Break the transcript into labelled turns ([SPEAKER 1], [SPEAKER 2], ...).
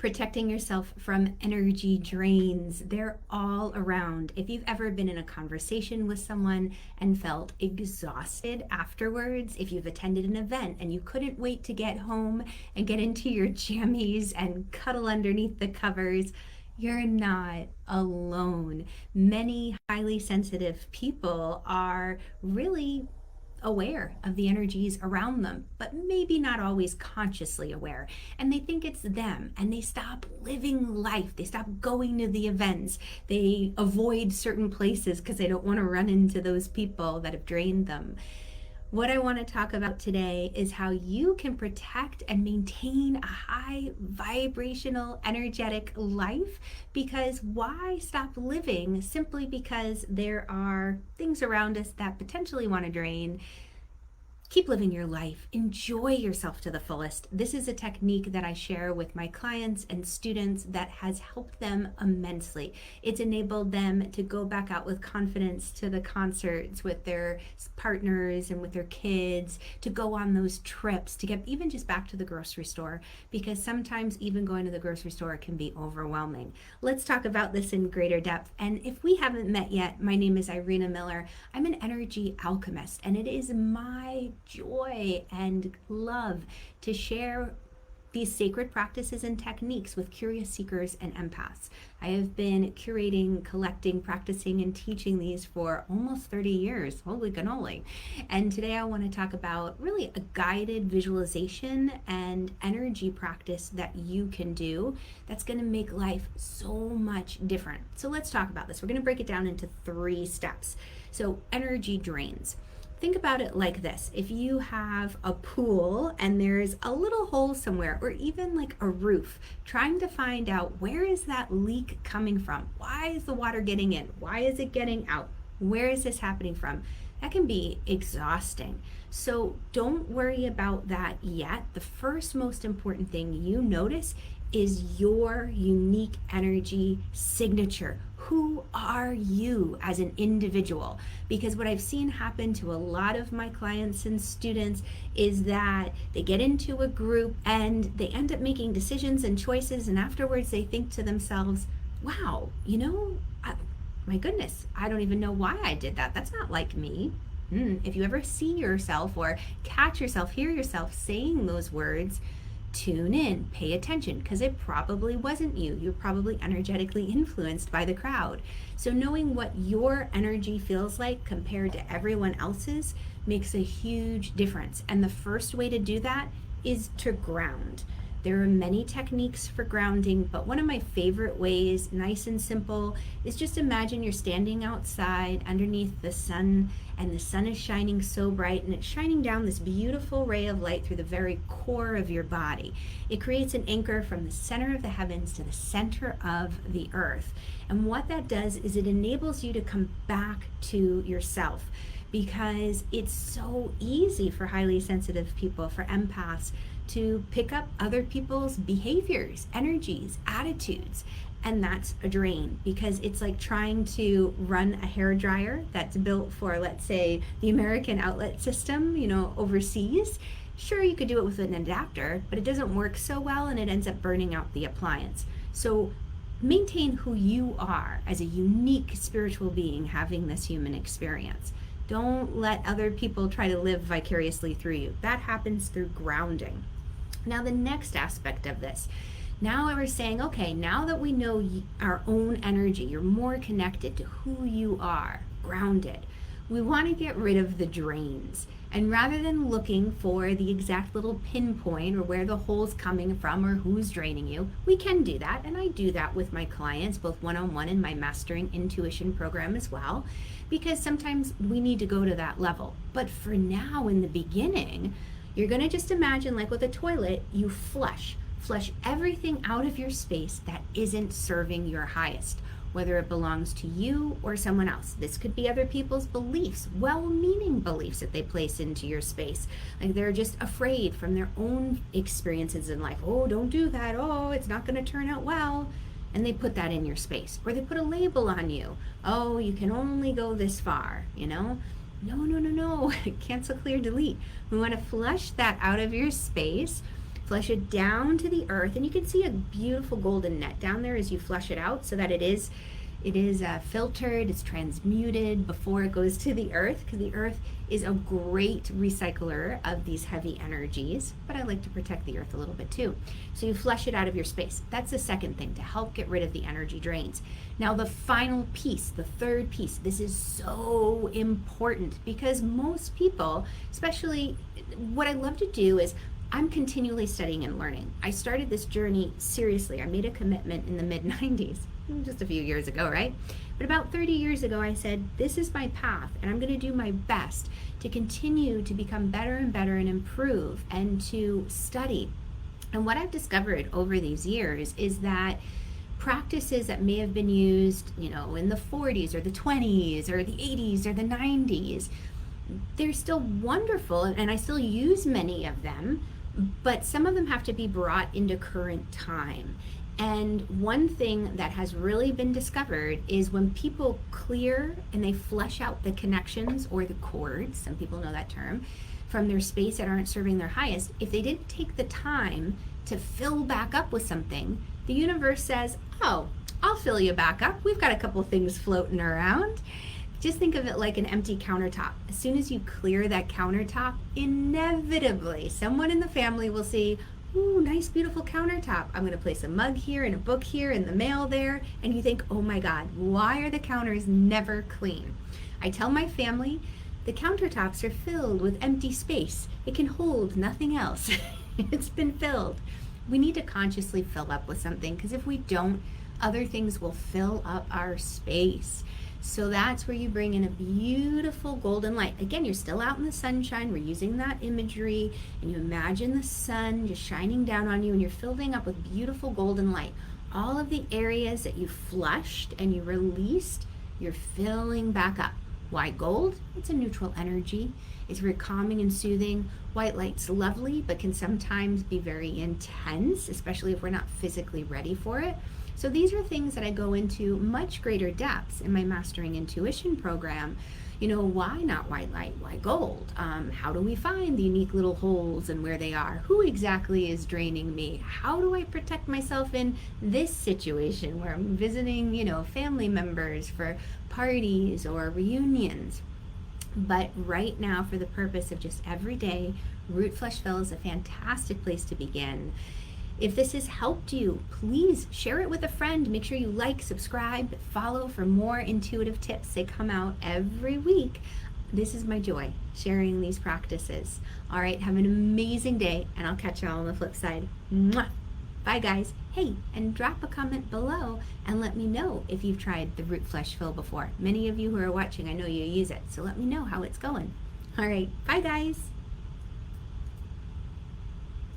[SPEAKER 1] Protecting yourself from energy drains. They're all around. If you've ever been in a conversation with someone and felt exhausted afterwards, if you've attended an event and you couldn't wait to get home and get into your jammies and cuddle underneath the covers, you're not alone. Many highly sensitive people are really aware of the energies around them, but maybe not always consciously aware. And they think it's them, and they stop living life. They stop going to the events. They avoid certain places because they don't want to run into those people that have drained them. What I want to talk about today is how you can protect and maintain a high vibrational, energetic life. Because why stop living simply because there are things around us that potentially want to drain? Keep living your life. Enjoy yourself to the fullest. This is a technique that I share with my clients and students that has helped them immensely. It's enabled them to go back out with confidence to the concerts with their partners and with their kids, to go on those trips, to get even just back to the grocery store, because sometimes even going to the grocery store can be overwhelming. Let's talk about this in greater depth. And if we haven't met yet, my name is Irina Miller. I'm an energy alchemist, and it is my joy and love to share these sacred practices and techniques with curious seekers and empaths. I have been curating, collecting, practicing, and teaching these for almost 30 years. Holy cannoli. And today I want to talk about really a guided visualization and energy practice that you can do that's going to make life so much different. So let's talk about this. We're going to break it down into 3 steps. So energy drains. Think about it like this. If you have a pool and there's a little hole somewhere, or even like a roof, trying to find out where is that leak coming from? Why is the water getting in? Why is it getting out? Where is this happening from? That can be exhausting. So don't worry about that yet. The first most important thing you notice is your unique energy signature. Who are you as an individual? Because what I've seen happen to a lot of my clients and students is that they get into a group and they end up making decisions and choices, and afterwards they think to themselves, wow, my goodness, I don't even know why I did that. That's not like me. If you ever see yourself or catch yourself, hear yourself saying those words, tune in, pay attention, because it probably wasn't you. You're probably energetically influenced by the crowd. So knowing what your energy feels like compared to everyone else's makes a huge difference. And the first way to do that is to ground. There are many techniques for grounding, but one of my favorite ways, nice and simple, is just imagine you're standing outside underneath the sun, and the sun is shining so bright, and it's shining down this beautiful ray of light through the very core of your body. It creates an anchor from the center of the heavens to the center of the earth. And what that does is it enables you to come back to yourself, because it's so easy for highly sensitive people, for empaths, to pick up other people's behaviors, energies, attitudes, and that's a drain, because it's like trying to run a hair dryer that's built for, let's say, the American outlet system, overseas. Sure, you could do it with an adapter, but it doesn't work so well, and it ends up burning out the appliance. So maintain who you are as a unique spiritual being having this human experience. Don't let other people try to live vicariously through you. That happens through grounding. Now, the next aspect of this, now we're saying, okay, now that we know our own energy, you're more connected to who you are, grounded. We want to get rid of the drains. And rather than looking for the exact little pinpoint or where the hole's coming from or who's draining you, we can do that. And I do that with my clients, both one-on-one and my Mastering Intuition program as well, because sometimes we need to go to that level. But for now, in the beginning, you're going to just imagine, like with a toilet, you flush everything out of your space that isn't serving your highest, whether it belongs to you or someone else. This could be other people's beliefs, well-meaning beliefs that they place into your space. Like they're just afraid from their own experiences in life. Oh, don't do that. Oh, it's not going to turn out well. And they put that in your space. Or they put a label on you. Oh, you can only go this far, No. Cancel, clear, delete. We want to flush that out of your space. flush it down to the earth, and you can see a beautiful golden net down there as you flush it out, so that it is filtered, it's transmuted before it goes to the earth, because the earth is a great recycler of these heavy energies, but I like to protect the earth a little bit too. So you flush it out of your space. That's the second thing, to help get rid of the energy drains. Now the final piece, the third piece, this is so important, because most people, especially, what I love to do is I'm continually studying and learning. I started this journey seriously. I made a commitment in the mid-90s, just a few years ago, right? But about 30 years ago, I said, this is my path, and I'm going to do my best to continue to become better and better and improve and to study. And what I've discovered over these years is that practices that may have been used, in the 40s or the 20s or the 80s or the 90s, they're still wonderful, and I still use many of them, but some of them have to be brought into current time. And one thing that has really been discovered is when people clear and they flush out the connections or the cords, some people know that term, from their space that aren't serving their highest, if they didn't take the time to fill back up with something, the universe says, oh, I'll fill you back up. We've got a couple things floating around. Just think of it like an empty countertop. As soon as you clear that countertop, inevitably someone in the family will see, ooh, nice, beautiful countertop. I'm gonna place a mug here and a book here and the mail there. And you think, oh my God, why are the counters never clean? I tell my family, the countertops are filled with empty space. It can hold nothing else. It's been filled. We need to consciously fill up with something, because if we don't, other things will fill up our space. So that's where you bring in a beautiful golden light. Again, you're still out in the sunshine. We're using that imagery, and you imagine the sun just shining down on you, and you're filling up with beautiful golden light. All of the areas that you flushed and you released, you're filling back up. Why gold? It's a neutral energy. It's very calming and soothing. White light's lovely, but can sometimes be very intense, especially if we're not physically ready for it. So these are things that I go into much greater depths in my Mastering Intuition program. Why not white light? Why gold? How do we find the unique little holes and where they are? Who exactly is draining me? How do I protect myself in this situation where I'm visiting, family members for parties or reunions? But right now, for the purpose of just everyday, Root Flush Fill is a fantastic place to begin. If this has helped you, please share it with a friend. Make sure you like, subscribe, follow for more intuitive tips. They come out every week. This is my joy, sharing these practices. All right, have an amazing day, and I'll catch you all on the flip side. Mwah! Bye, guys. Hey, and drop a comment below and let me know if you've tried the Root Flush Fill before. Many of you who are watching, I know you use it, so let me know how it's going. All right, bye, guys.